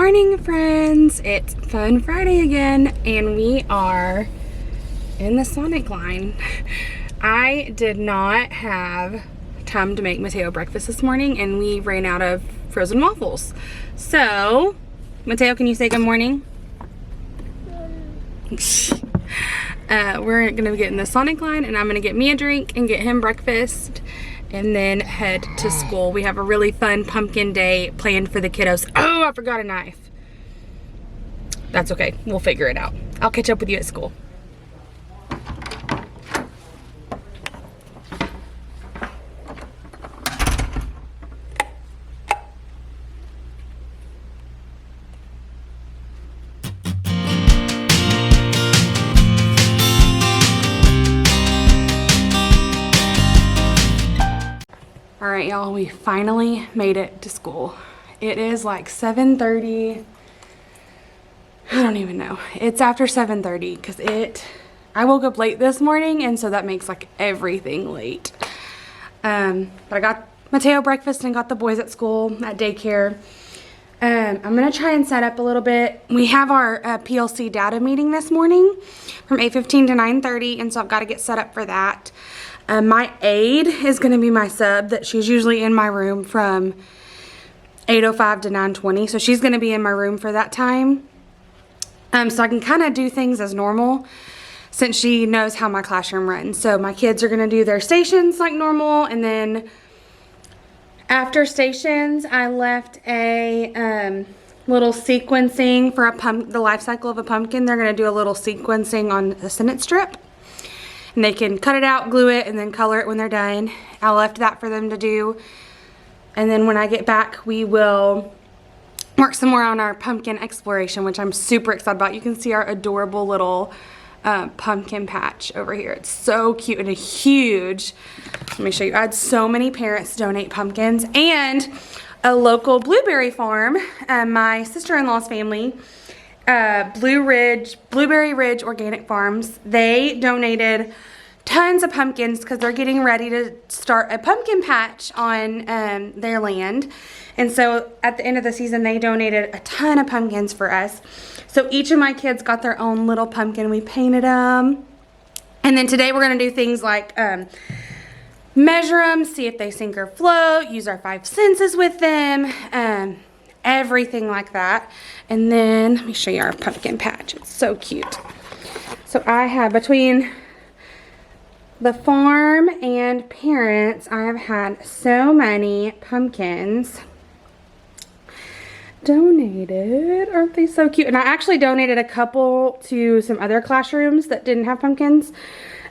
morning, friends. It's Fun Friday again, and we are in the Sonic line. I did not have time to make Mateo breakfast this morning, and we ran out of frozen waffles. So, Mateo, can you say good morning? We're gonna get in the Sonic line, and I'm gonna get me a drink and get him breakfast, and then head to school. We have a really fun pumpkin day planned for the kiddos. Oh, I forgot a knife. That's okay, we'll figure it out. I'll catch up with you at school. All right, y'all, we finally made it to school. It is like 7:30. I don't even know. It's after 7:30 because I woke up late this morning, and so that makes like everything late. But I got Mateo breakfast and got the boys at school, at daycare. I'm gonna try and set up a little bit. We have our PLC data meeting this morning from 8:15 to 9:30, and so I've got to get set up for that. My aide is going to be my sub. That she's usually in my room from 8:05 to 9:20, so she's going to be in my room for that time. So I can kind of do things as normal since she knows how my classroom runs. So my kids are going to do their stations like normal, and then after stations, I left a little sequencing for the life cycle of a pumpkin. They're going to do a little sequencing on a sentence strip. And they can cut it out, glue it, and then color it when they're done. I left that for them to do. And then when I get back, we will work some more on our pumpkin exploration, which I'm super excited about. You can see our adorable little pumpkin patch over here. It's so cute and huge. Let me show you. I had so many parents donate pumpkins, and a local blueberry farm, my sister-in-law's family, Blueberry Ridge Organic Farms, they donated tons of pumpkins because they're getting ready to start a pumpkin patch on their land. And so at the end of the season, they donated a ton of pumpkins for us. So each of my kids got their own little pumpkin. We painted them. And then today we're going to do things like measure them, see if they sink or float, use our 5 senses with them, everything like that. And then let me show you our pumpkin patch. It's so cute. So I have, between the farm and parents, I have had so many pumpkins donated. Aren't they so cute? And I actually donated a couple to some other classrooms that didn't have pumpkins.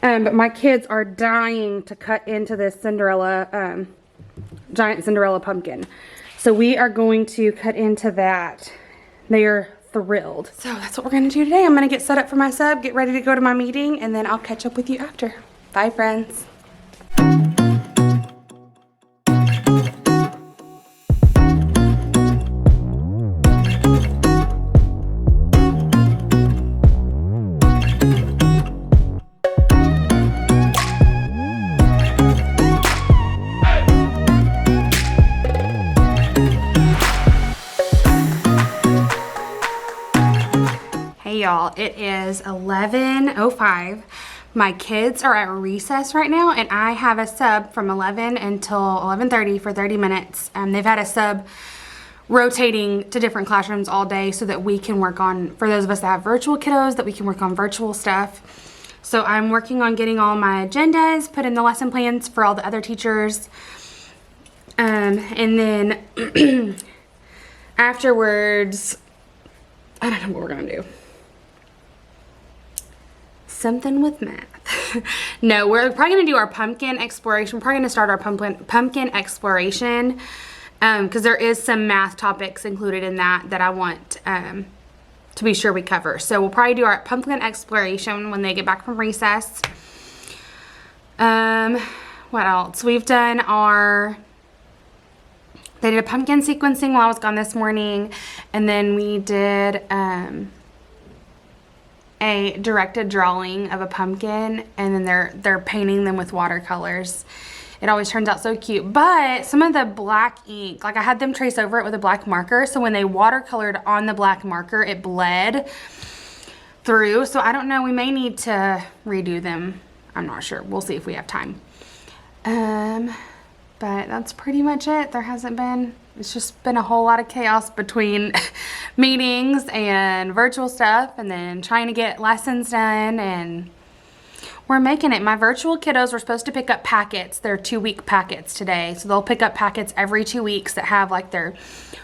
But my kids are dying to cut into this Cinderella, giant Cinderella pumpkin. So we are going to cut into that. They are thrilled. So that's what we're going to do today. I'm going to get set up for my sub, get ready to go to my meeting, and then I'll catch up with you after. Bye, friends. Y'all, it is 11:05. My kids are at recess right now, and I have a sub from 11 until 11:30 for 30 minutes. They've had a sub rotating to different classrooms all day so that we can work on, for those of us that have virtual kiddos, that we can work on virtual stuff. So I'm working on getting all my agendas, put in the lesson plans for all the other teachers. And then afterwards, I don't know what we're gonna do. Something with math. No, we're probably gonna do our pumpkin exploration. We're probably gonna start our pumpkin exploration because there is some math topics included in that I want to be sure we cover. So we'll probably do our pumpkin exploration when they get back from recess. What else? We've done they did a pumpkin sequencing while I was gone this morning, and then we did a directed drawing of a pumpkin, and then they're painting them with watercolors It always turns out so cute. But some of the black ink, like I had them trace over it with a black marker. So when they watercolored on the black marker, it bled through. So I don't know, we may need to redo them. I'm not sure. We'll see if we have time. But that's pretty much it. There hasn't been, it's just been a whole lot of chaos between meetings and virtual stuff and then trying to get lessons done, and we're making it. My virtual kiddos were supposed to pick up packets. They're 2-week packets today. So they'll pick up packets every 2 weeks that have like their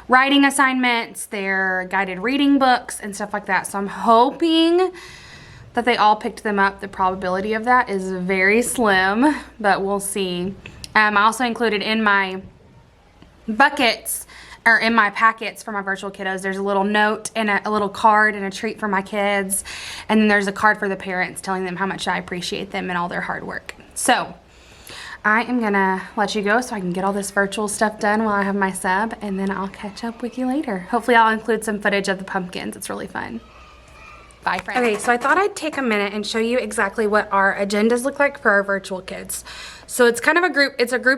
writing assignments, their guided reading books and stuff like that. So I'm hoping that they all picked them up. The probability of that is very slim, but we'll see. I also included in my buckets, or in my packets for my virtual kiddos, there's a little note and a little card and a treat for my kids. And then there's a card for the parents telling them how much I appreciate them and all their hard work. So I am gonna let you go so I can get all this virtual stuff done while I have my sub, and then I'll catch up with you later. Hopefully I'll include some footage of the pumpkins. It's really fun. Bye, friends. Okay, so I thought I'd take a minute and show you exactly what our agendas look like for our virtual kids. So it's kind of a group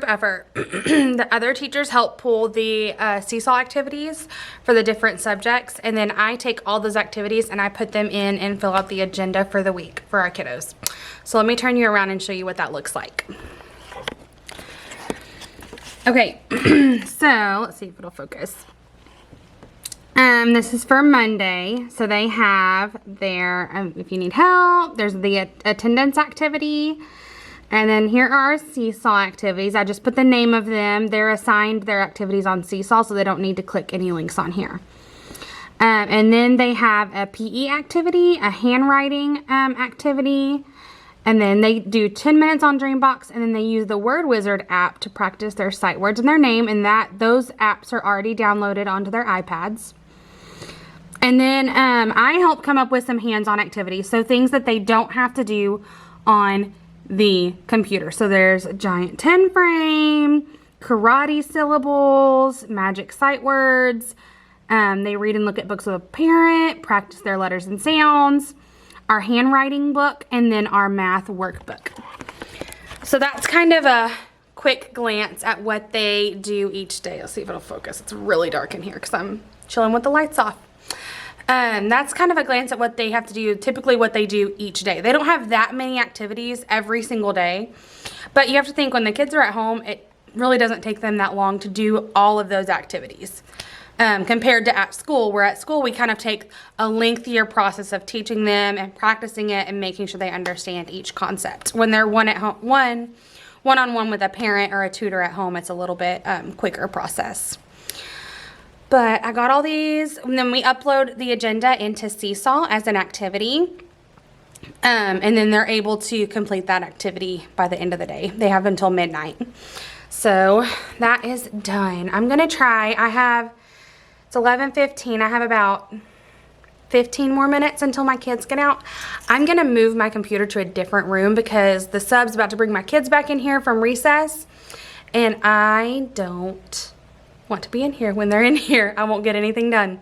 effort. The other teachers help pull the seesaw activities for the different subjects, and then I take all those activities and I put them in and fill out the agenda for the week for our kiddos. So let me turn you around and show you what that looks like. Okay, so let's see if it'll focus. This is for Monday. So they have their, if you need help, there's the attendance activity. And then here are our seesaw activities. I just put the name of them. They're assigned their activities on Seesaw, so they don't need to click any links on here. And then they have a PE activity, a handwriting activity, and then they do 10 minutes on Dreambox, and then they use the Word Wizard app to practice their sight words and their name, and those apps are already downloaded onto their iPads. And then I help come up with some hands-on activities, so things that they don't have to do on the computer. So there's a giant 10 frame, karate syllables, magic sight words. They read and look at books with a parent, practice their letters and sounds, our handwriting book, and then our math workbook. So that's kind of a quick glance at what they do each day. Let's see if it'll focus. It's really dark in here because I'm chilling with the lights off. That's kind of a glance at what they have to do, typically what they do each day. They don't have that many activities every single day, but you have to think when the kids are at home, it really doesn't take them that long to do all of those activities. Compared to at school, where at school we kind of take a lengthier process of teaching them and practicing it and making sure they understand each concept. When they're one-on-one with a parent or a tutor at home, it's a little bit quicker process. But I got all these, and then we upload the agenda into Seesaw as an activity. And then they're able to complete that activity by the end of the day. They have until midnight. So that is done. I'm gonna try, it's 11:15. I have about 15 more minutes until my kids get out. I'm gonna move my computer to a different room because the sub's about to bring my kids back in here from recess. And I don't want to be in here. When they're in here, I won't get anything done.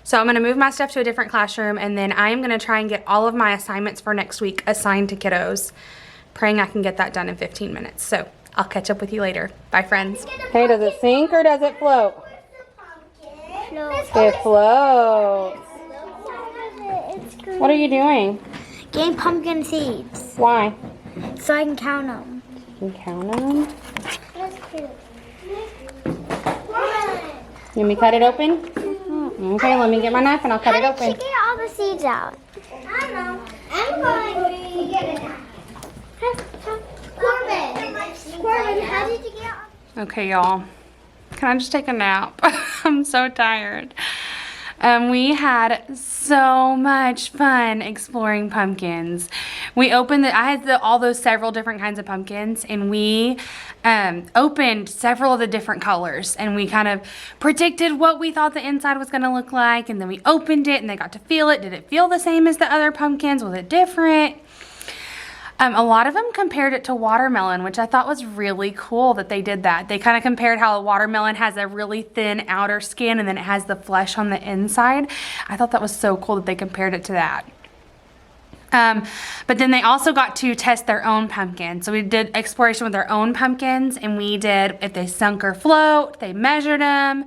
So I'm going to move my stuff to a different classroom, and then I am going to try and get all of my assignments for next week assigned to kiddos, praying I can get that done in 15 minutes. So I'll catch up with you later. Bye, friends. Hey, does it sink or does it float? It floats. What are you doing? Getting pumpkin seeds. Why? So I can count them. You can count them? That's cute. You want me to cut it open? Okay, let me get my knife and I'll cut it open. How did you get all the seeds out? I don't know. I'm going to get it out. Corbin, how did you get all? Okay, y'all. Can I just take a nap? I'm so tired. We had so much fun exploring pumpkins. We opened I had all those several different kinds of pumpkins, and we opened several of the different colors, and we kind of predicted what we thought the inside was going to look like, and then we opened it and they got to feel it. Did it feel the same as the other pumpkins? Was it different? A lot of them compared it to watermelon, which I thought was really cool that they did that. They kind of compared how a watermelon has a really thin outer skin and then it has the flesh on the inside. I thought that was so cool that they compared it to that. But then they also got to test their own pumpkins. So we did exploration with their own pumpkins, and we did if they sunk or float. They measured them.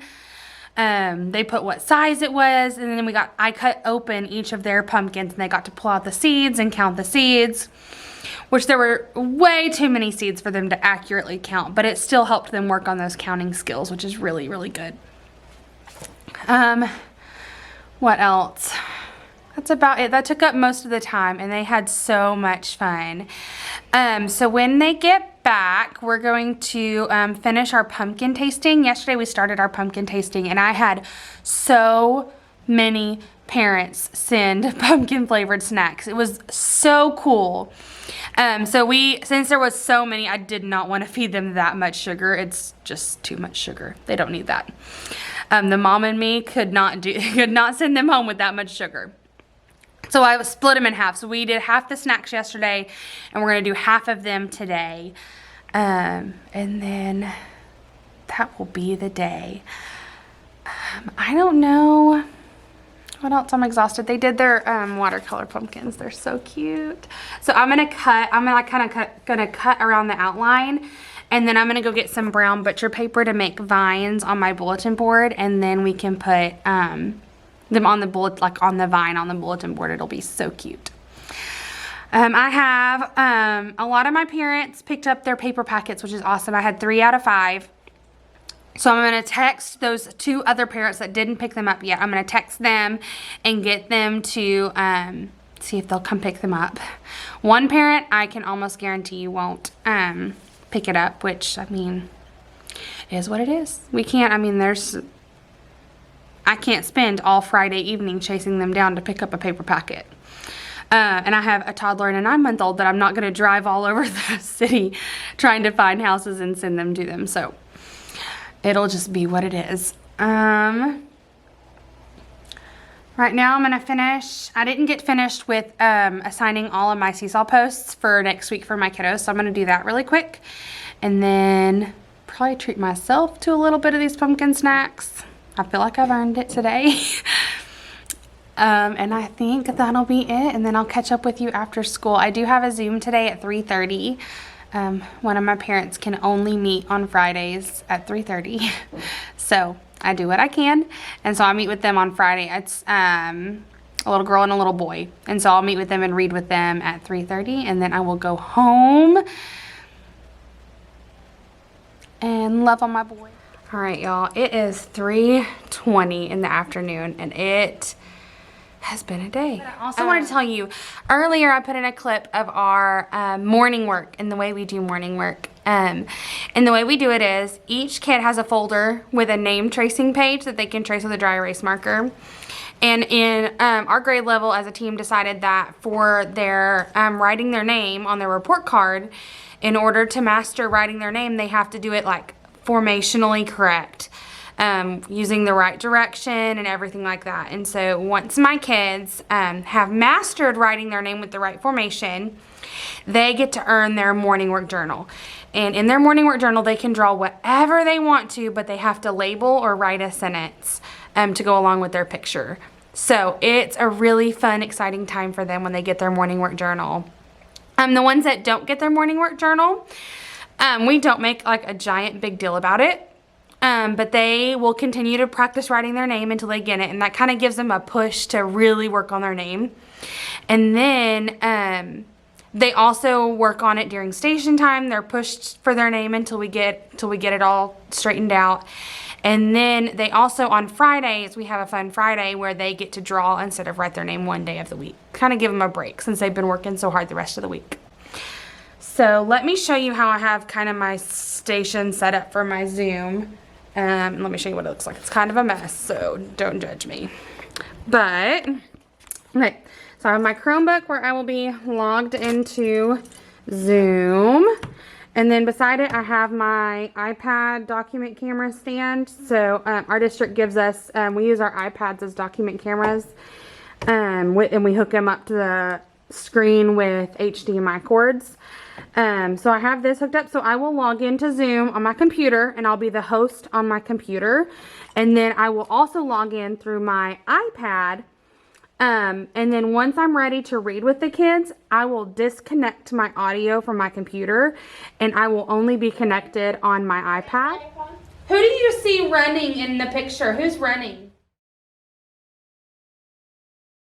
They put what size it was, and then I cut open each of their pumpkins, and they got to pull out the seeds and count the seeds, which there were way too many seeds for them to accurately count, but it still helped them work on those counting skills, which is really, really good. What else? That's about it. That took up most of the time, and they had so much fun. So when they get back, we're going to finish our pumpkin tasting. Yesterday we started our pumpkin tasting, and I had so many parents send pumpkin flavored snacks. It was so cool. Since there was so many, I did not want to feed them that much sugar. It's just too much sugar. They don't need that. The mom and me could not send them home with that much sugar. So I split them in half. So we did half the snacks yesterday, and we're going to do half of them today. And then that will be the day. I don't know what else. I'm exhausted. They did their watercolor pumpkins. They're so cute. So I'm going to cut around the outline, and then I'm going to go get some brown butcher paper to make vines on my bulletin board, and then we can put them on the on the vine on the bulletin board. It'll be so cute. I have a lot of my parents picked up their paper packets, which is awesome. I had 3 out of 5. So I'm going to text those 2 other parents that didn't pick them up yet. I'm going to text them and get them to see if they'll come pick them up. One parent I can almost guarantee you won't pick it up, which, I mean, is what it is. We can't, I mean, I can't spend all Friday evening chasing them down to pick up a paper packet. And I have a toddler and a 9-month-old that I'm not going to drive all over the city trying to find houses and send them to them. So it'll just be what it is. Right now I'm going to finish. I didn't get finished with assigning all of my Seesaw posts for next week for my kiddos. So I'm going to do that really quick. And then probably treat myself to a little bit of these pumpkin snacks. I feel like I've earned it today. And I think that'll be it. And then I'll catch up with you after school. I do have a Zoom today at 3:30. One of my parents can only meet on Fridays at 3:30. So I do what I can. And so I meet with them on Friday. It's a little girl and a little boy. And so I'll meet with them and read with them at 3:30. And then I will go home and love on my boy. All right, y'all. It is 3:20 in the afternoon, and it has been a day. I also wanted to tell you, earlier I put in a clip of our morning work and the way we do morning work. And the way we do it is each kid has a folder with a name tracing page that they can trace with a dry erase marker. And in our grade level as a team decided that for their writing their name on their report card, in order to master writing their name, they have to do it like formationally correct. Using the right direction and everything like that. And so once my kids have mastered writing their name with the right formation, they get to earn their morning work journal. And in their morning work journal, they can draw whatever they want to, but they have to label or write a sentence to go along with their picture. So it's a really fun, exciting time for them when they get their morning work journal. The ones that don't get their morning work journal, we don't make like a giant big deal about it. But they will continue to practice writing their name until they get it, and that kind of gives them a push to really work on their name. And then they also work on it during station time. They're pushed for their name until we get it all straightened out. And then they also, on Fridays, we have a fun Friday where they get to draw instead of write their name one day of the week. Kind of give them a break since they've been working so hard the rest of the week. So let me show you how I have kind of my station set up for my Zoom. Let me show you what it looks like. It's kind of a mess, so don't judge me. But, okay, so I have my Chromebook where I will be logged into Zoom. And then beside it, I have my iPad document camera stand. So our district gives us, we use our iPads as document cameras. And we hook them up to the screen with HDMI cords. So I have this hooked up, so I will log into Zoom on my computer, and I'll be the host on my computer. And then I will also log in through my iPad And then once I'm ready to read with the kids, I will disconnect my audio from my computer and I will only be connected on my iPad. Who do you see running in the picture? Who's running?